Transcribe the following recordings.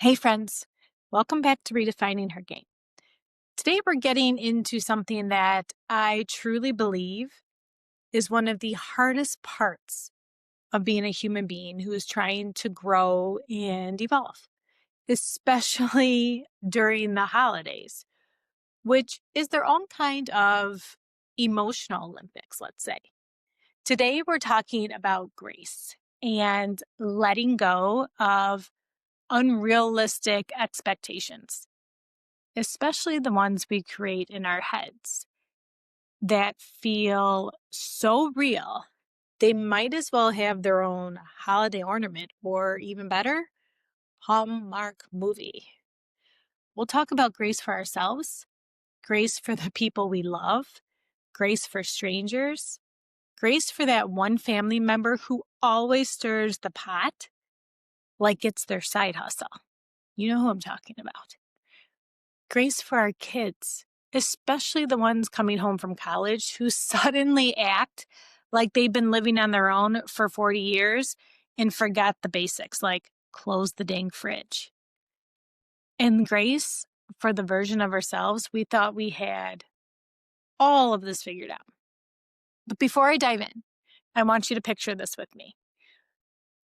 Hey friends, welcome back to Redefining Her Game. Today we're getting into something that I truly believe is one of the hardest parts of being a human being who is trying to grow and evolve, especially during the holidays, which is their own kind of emotional Olympics, let's say. Today we're talking about grace and letting go of unrealistic expectations, especially the ones we create in our heads that feel so real, they might as well have their own holiday ornament or even better, Hallmark movie. We'll talk about grace for ourselves, grace for the people we love, grace for strangers, grace for that one family member who always stirs the pot like it's their side hustle. You know who I'm talking about. Grace for our kids, especially the ones coming home from college who suddenly act like they've been living on their own for 40 years and forgot the basics, like close the dang fridge. And grace for the version of ourselves we thought we had all of this figured out. But before I dive in, I want you to picture this with me.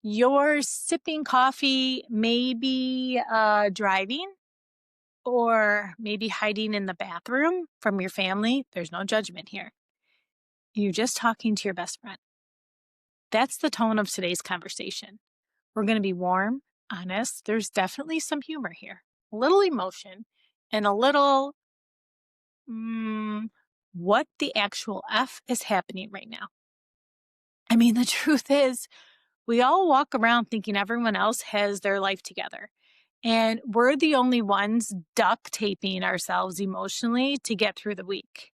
You're sipping coffee, maybe driving, or maybe hiding in the bathroom from your family. There's no judgment here. You're just talking to your best friend. That's the tone of today's conversation. We're going to be warm, honest. There's definitely some humor here, a little emotion, and a little, what the actual F is happening right now? I mean, the truth is, we all walk around thinking everyone else has their life together. And we're the only ones duct taping ourselves emotionally to get through the week.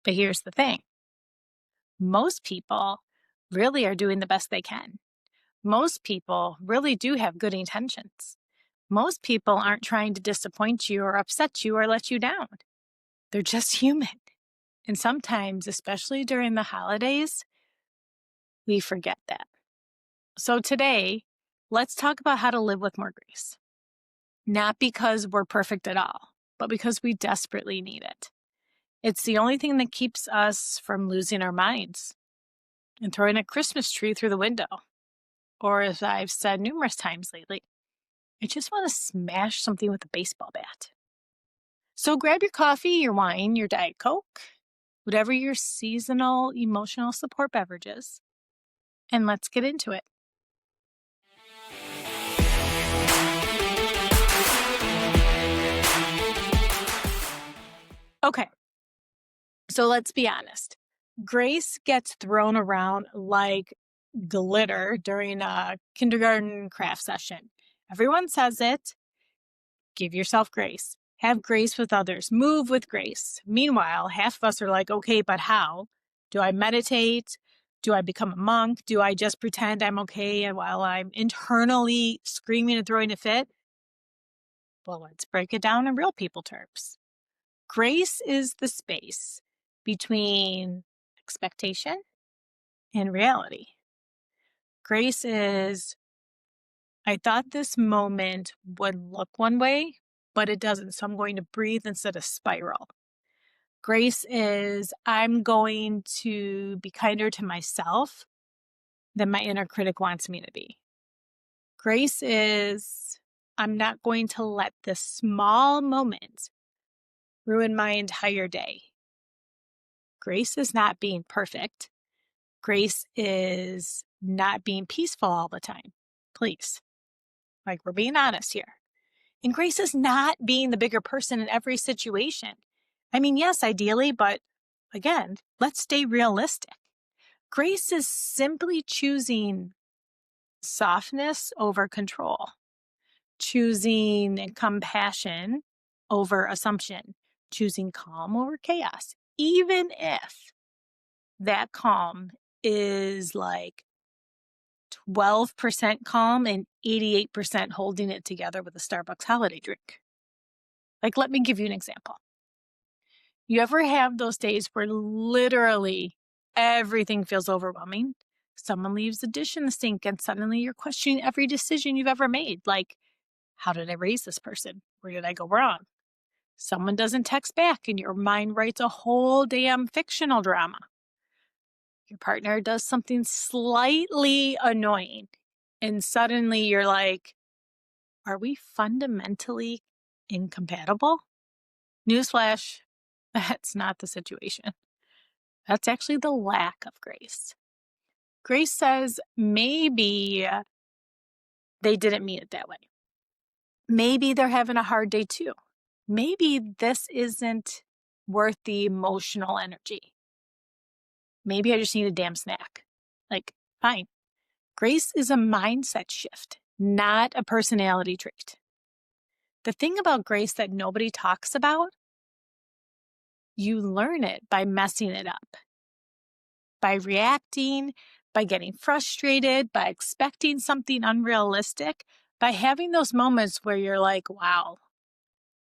But here's the thing. Most people really are doing the best they can. Most people really do have good intentions. Most people aren't trying to disappoint you or upset you or let you down. They're just human. And sometimes, especially during the holidays, we forget that. So today, let's talk about how to live with more grace. Not because we're perfect at all, but because we desperately need it. It's the only thing that keeps us from losing our minds and throwing a Christmas tree through the window. Or as I've said numerous times lately, I just want to smash something with a baseball bat. So grab your coffee, your wine, your Diet Coke, whatever your seasonal emotional support beverages, and let's get into it. Okay, so let's be honest. Grace gets thrown around like glitter during a kindergarten craft session. Everyone says it. Give yourself grace. Have grace with others. Move with grace. Meanwhile, half of us are like, okay, but how? Do I meditate? Do I become a monk? Do I just pretend I'm okay and while I'm internally screaming and throwing a fit? Well, let's break it down in real people terms. Grace is the space between expectation and reality. Grace is, I thought this moment would look one way, but it doesn't. So I'm going to breathe instead of spiral. Grace is, I'm going to be kinder to myself than my inner critic wants me to be. Grace is, I'm not going to let this small moment ruin my entire day. Grace is not being perfect. Grace is not being peaceful all the time. Please. Like, we're being honest here. And grace is not being the bigger person in every situation. I mean, yes, ideally, but again, let's stay realistic. Grace is simply choosing softness over control, choosing compassion over assumption, choosing calm over chaos, even if that calm is like 12% calm and 88% holding it together with a Starbucks holiday drink. Like, let me give you an example. You ever have those days where literally everything feels overwhelming? Someone leaves a dish in the sink and suddenly you're questioning every decision you've ever made. Like, How did I raise this person? Where did I go wrong? Someone doesn't text back and your mind writes a whole damn fictional drama. Your partner does something slightly annoying and suddenly you're like, are we fundamentally incompatible? Newsflash, that's not the situation. That's actually the lack of grace. Grace says maybe they didn't mean it that way. Maybe they're having a hard day too. Maybe this isn't worth the emotional energy. Maybe I just need a damn snack. Like, fine. Grace is a mindset shift, not a personality trait. The thing about grace that nobody talks about, you learn it by messing it up, by reacting, by getting frustrated, by expecting something unrealistic, by having those moments where you're like, wow,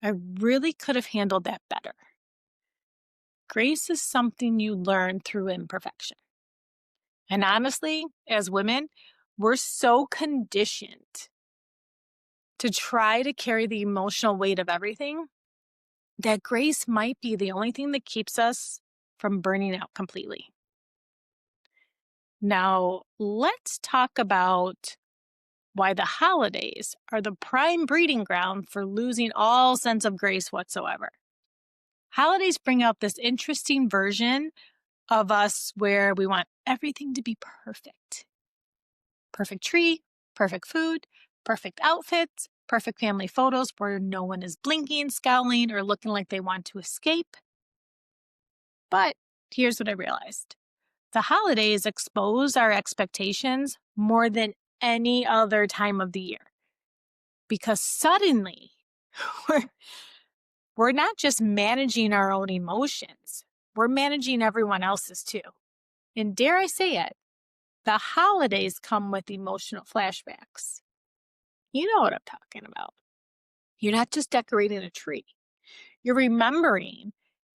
I really could have handled that better. Grace is something you learn through imperfection. And honestly, as women, we're so conditioned to try to carry the emotional weight of everything that grace might be the only thing that keeps us from burning out completely. Now, let's talk about why the holidays are the prime breeding ground for losing all sense of grace whatsoever. Holidays bring out this interesting version of us where we want everything to be perfect. Perfect tree, perfect food, perfect outfits, perfect family photos where no one is blinking, scowling, or looking like they want to escape. But here's what I realized. The holidays expose our expectations more than any other time of the year. Because suddenly, we're not just managing our own emotions, we're managing everyone else's too. And dare I say it, the holidays come with emotional flashbacks. You know what I'm talking about. You're not just decorating a tree. You're remembering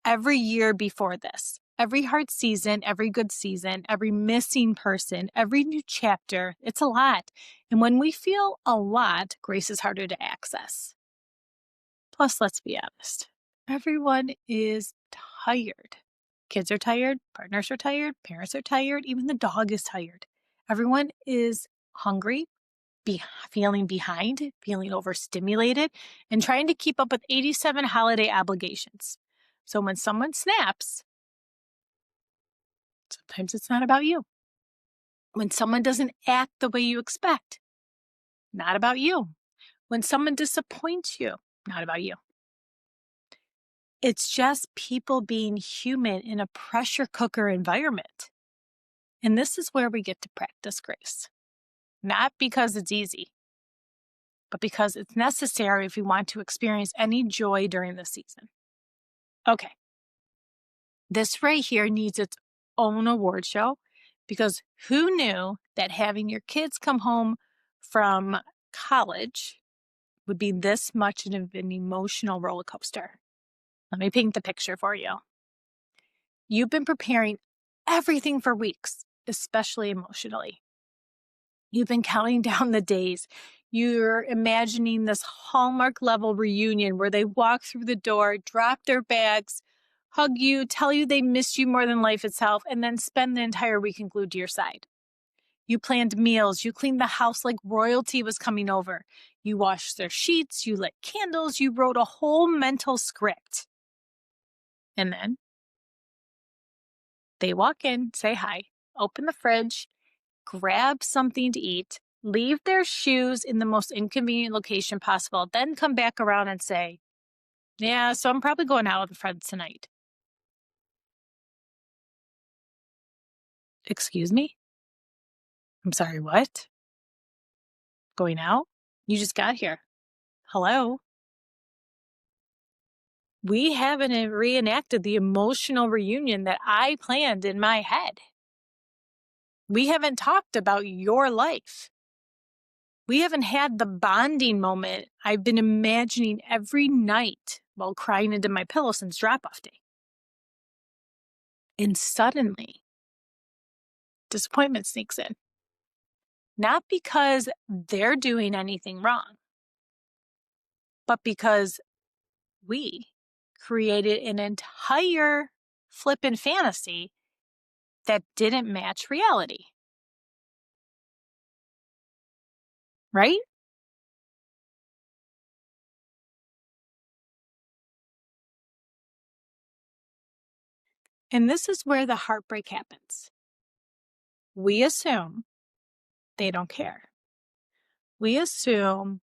every year before this, every hard season, every good season, every missing person, every new chapter. It's a lot. And when we feel a lot, grace is harder to access. Plus, let's be honest, everyone is tired. Kids are tired, partners are tired, parents are tired, even the dog is tired. Everyone is hungry, feeling behind, feeling overstimulated, and trying to keep up with 87 holiday obligations. So when someone snaps, sometimes it's not about you. When someone doesn't act the way you expect, not about you. When someone disappoints you, not about you. It's just people being human in a pressure cooker environment. And this is where we get to practice grace. Not because it's easy, but because it's necessary if we want to experience any joy during the season. Okay. This right here needs its own award show because who knew that having your kids come home from college would be this much of an emotional roller coaster? Let me paint the picture for you. You've been preparing everything for weeks, especially emotionally. You've been counting down the days. You're imagining this Hallmark level reunion where they walk through the door, drop their bags, hug you, tell you they missed you more than life itself, and then spend the entire weekend glued to your side. You planned meals. You cleaned the house like royalty was coming over. You washed their sheets. You lit candles. You wrote a whole mental script. And then they walk in, say hi, open the fridge, grab something to eat, leave their shoes in the most inconvenient location possible, then come back around and say, yeah, so I'm probably going out with friends tonight. Excuse me? I'm sorry, what? Going out? You just got here. Hello? We haven't reenacted the emotional reunion that I planned in my head. We haven't talked about your life. We haven't had the bonding moment I've been imagining every night while crying into my pillow since drop-off day. And suddenly, disappointment sneaks in. Not because they're doing anything wrong, but because we created an entire flippin' fantasy that didn't match reality. Right? And this is where the heartbreak happens. We assume they don't care. We assume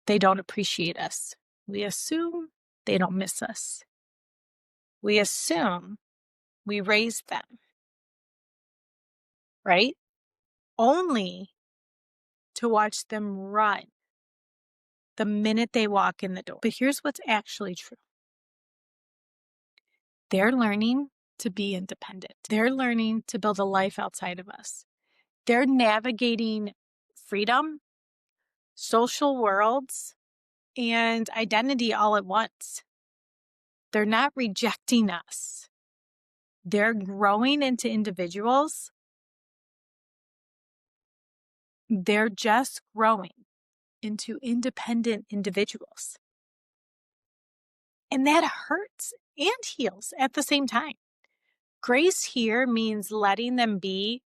they don't appreciate us. We assume they don't miss us. We assume we raised them, right? Only to watch them run the minute they walk in the door. But here's what's actually true. They're learning to be independent. They're learning to build a life outside of us. They're navigating freedom, social worlds, and identity all at once. They're not rejecting us. They're growing into individuals. They're just growing into independent individuals. And that hurts and heals at the same time. Grace here means letting them be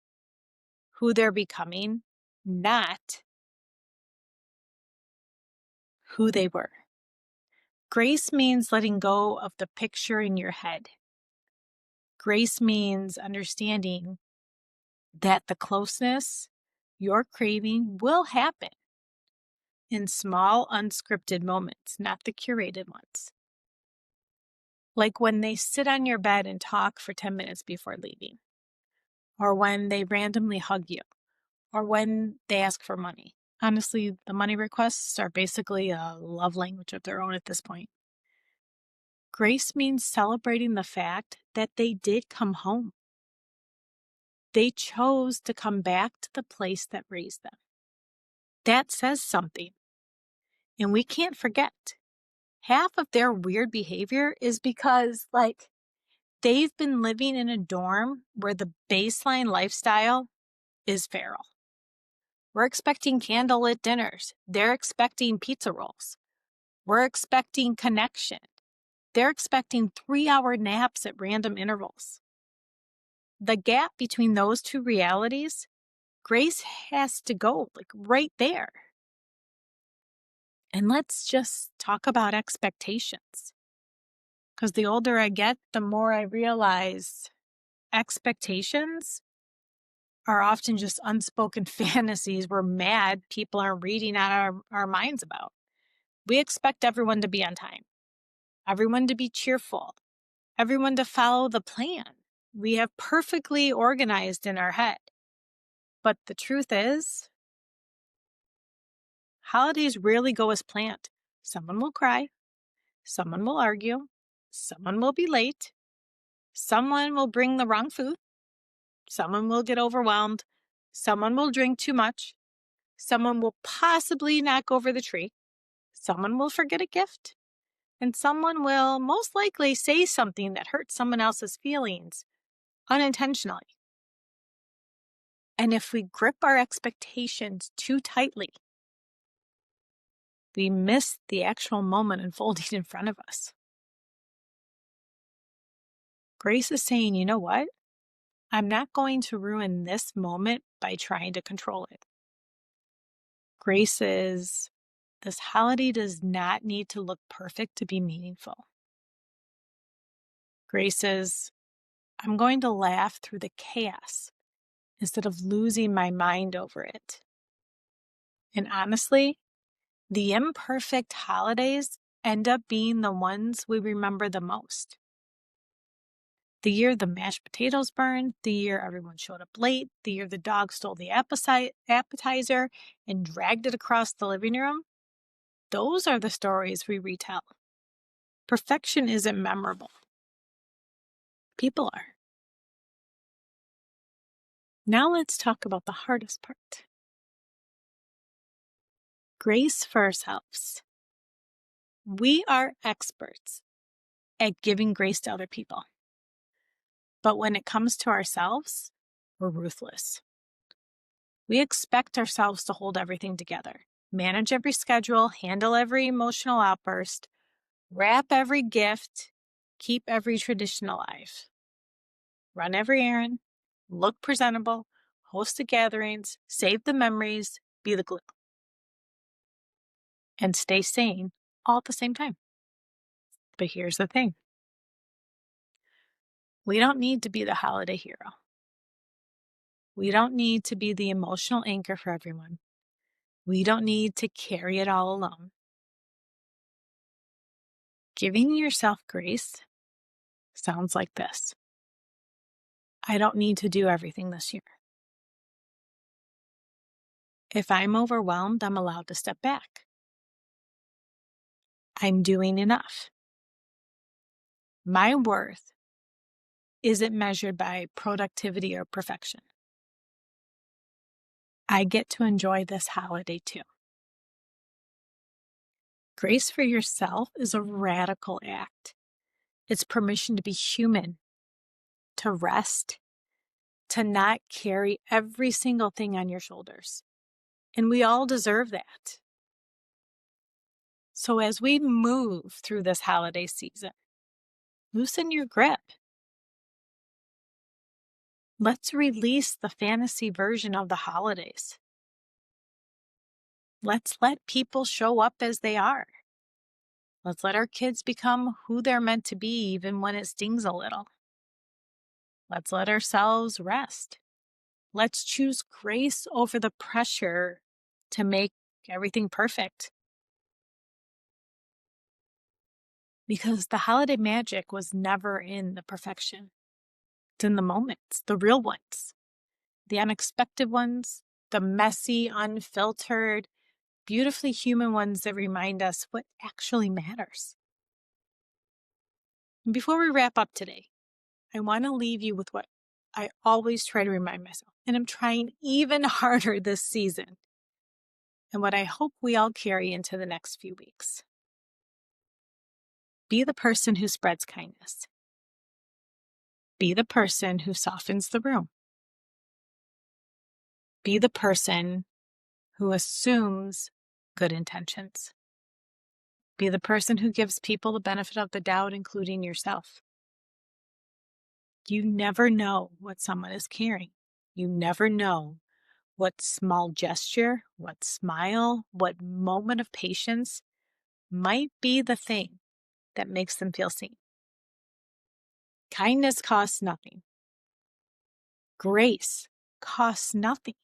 who they're becoming, not who they were. Grace means letting go of the picture in your head. Grace means understanding that the closeness you're craving will happen in small, unscripted moments, not the curated ones. Like when they sit on your bed and talk for 10 minutes before leaving, or when they randomly hug you, or when they ask for money. Honestly, the money requests are basically a love language of their own at this point. Grace means celebrating the fact that they did come home. They chose to come back to the place that raised them. That says something. And we can't forget, half of their weird behavior is because, they've been living in a dorm where the baseline lifestyle is feral. We're expecting candlelit dinners. They're expecting pizza rolls. We're expecting connection. They're expecting 3-hour naps at random intervals. The gap between those two realities, Grace has to go right there. And let's just talk about expectations. Because the older I get, the more I realize expectations are often just unspoken fantasies we're mad people are reading out our minds about. We expect everyone to be on time, everyone to be cheerful, everyone to follow the plan we have perfectly organized in our head. But the truth is, holidays rarely go as planned. Someone will cry, someone will argue, someone will be late, someone will bring the wrong food, someone will get overwhelmed, someone will drink too much, someone will possibly knock over the tree, someone will forget a gift, and someone will most likely say something that hurts someone else's feelings unintentionally. And if we grip our expectations too tightly, we miss the actual moment unfolding in front of us. Grace is saying, you know what? I'm not going to ruin this moment by trying to control it. Grace is, this holiday does not need to look perfect to be meaningful. Grace is, I'm going to laugh through the chaos instead of losing my mind over it. And honestly, the imperfect holidays end up being the ones we remember the most. The year the mashed potatoes burned, the year everyone showed up late, the year the dog stole the appetizer and dragged it across the living room. Those are the stories we retell. Perfection isn't memorable. People are. Now let's talk about the hardest part. Grace for ourselves. We are experts at giving grace to other people. But when it comes to ourselves, we're ruthless. We expect ourselves to hold everything together. manage every schedule, handle every emotional outburst, wrap every gift, keep every tradition alive, run every errand, look presentable, host the gatherings, save the memories, be the glue, and stay sane all at the same time. But here's the thing. We don't need to be the holiday hero. We don't need to be the emotional anchor for everyone. We don't need to carry it all alone. Giving yourself grace sounds like this. I don't need to do everything this year. If I'm overwhelmed, I'm allowed to step back. I'm doing enough. My worth isn't measured by productivity or perfection. I get to enjoy this holiday too. Grace for yourself is a radical act. It's permission to be human, to rest, to not carry every single thing on your shoulders. And we all deserve that. So as we move through this holiday season, loosen your grip. Let's release the fantasy version of the holidays. Let's let people show up as they are. Let's let our kids become who they're meant to be, even when it stings a little. Let's let ourselves rest. Let's choose grace over the pressure to make everything perfect. Because the holiday magic was never in the perfection. It's in the moments, the real ones, the unexpected ones, the messy, unfiltered, beautifully human ones that remind us what actually matters. And before we wrap up today, I want to leave you with what I always try to remind myself, and I'm trying even harder this season, and what I hope we all carry into the next few weeks. Be the person who spreads kindness. Be the person who softens the room. Be the person who assumes good intentions. Be the person who gives people the benefit of the doubt, including yourself. You never know what someone is carrying. You never know what small gesture, what smile, what moment of patience might be the thing that makes them feel seen. Kindness costs nothing. Grace costs nothing.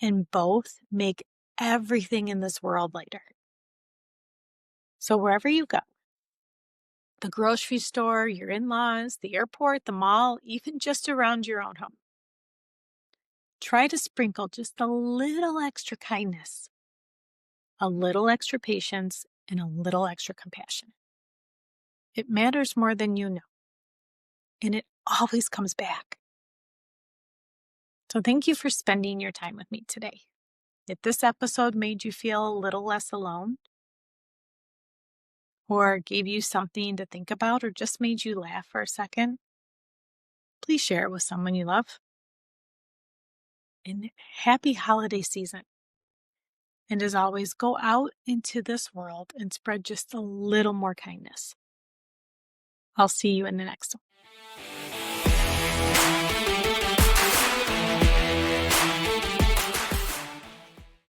And both make everything in this world lighter. So wherever you go, the grocery store, your in-laws, the airport, the mall, even just around your own home, try to sprinkle just a little extra kindness, a little extra patience, and a little extra compassion. It matters more than you know, and it always comes back. So thank you for spending your time with me today. If this episode made you feel a little less alone, or gave you something to think about, or just made you laugh for a second, please share it with someone you love. And happy holiday season. And as always, go out into this world and spread just a little more kindness. I'll see you in the next one.